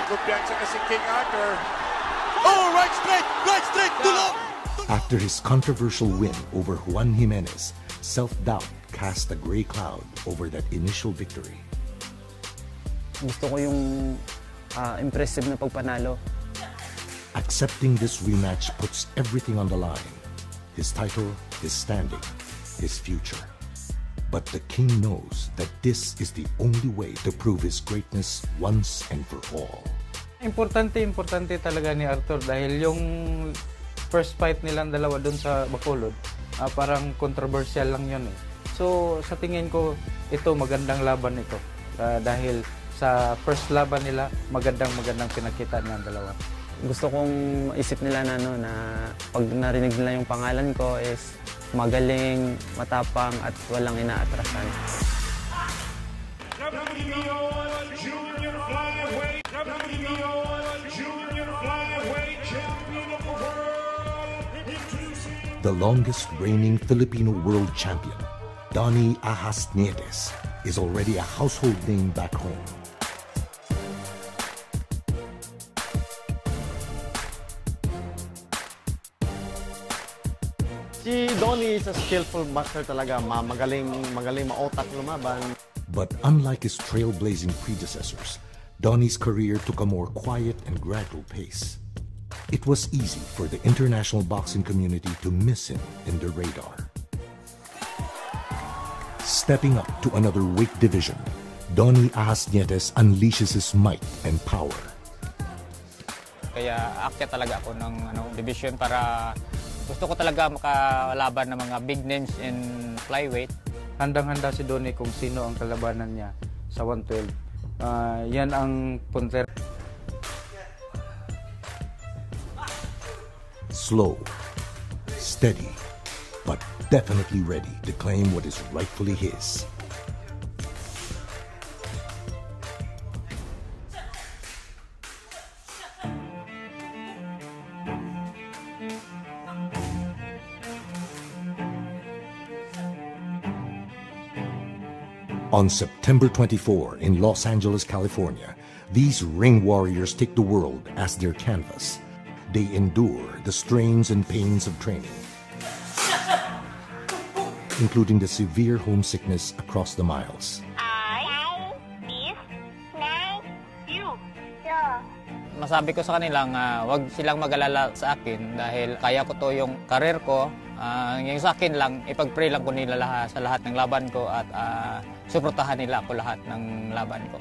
May kumpiyansa na si King Arthur. Oh, right straight, tulog! After his controversial win over Juan Jimenez, self-doubt cast a gray cloud over that initial victory. Gusto ko yung impressive na pagpanalo. Accepting this rematch puts everything on the line. His title, his standing, his future. But the king knows that this is the only way to prove his greatness once and for all. Importante talaga ni Arthur dahil yung first fight nilang dalawa doon sa Bacolod, parang controversial lang yun eh. So sa tingin ko, ito magandang laban ito. Dahil sa first laban nila, magandang pinakita nilang dalawa. Gusto kong isip nila na, na pag narinig nila yung pangalan ko is magaling, matapang at walang inaatrasan. The longest reigning Filipino world champion, Donnie Ahas Nietes, is already a household name back home. Si Donnie is a skillful master talaga, magaling maotak lumaban. But unlike his trailblazing predecessors, Donnie's career took a more quiet and gradual pace. It was easy for the international boxing community to miss him in their radar. Stepping up to another weight division, Donnie Ahas Nietes unleashes his might and power. Kaya aakyat talaga ako ng division para gusto ko talaga makalaban ng mga big names in flyweight. Handang-handa si Donnie kung sino ang kalabanan niya sa 112. Yan ang punter. Slow, steady, but definitely ready to claim what is rightfully his. On September 24 in Los Angeles, California, these ring warriors take the world as their canvas. They endure the strains and pains of training, including the severe homesickness across the miles. Masabi ko sa kanilang wag silang mag-alala sa akin dahil kaya ko to yung career ko. Yung sa akin lang, ipag-pray lang ko nila sa lahat ng laban ko at suportahan nila ako lahat ng laban ko.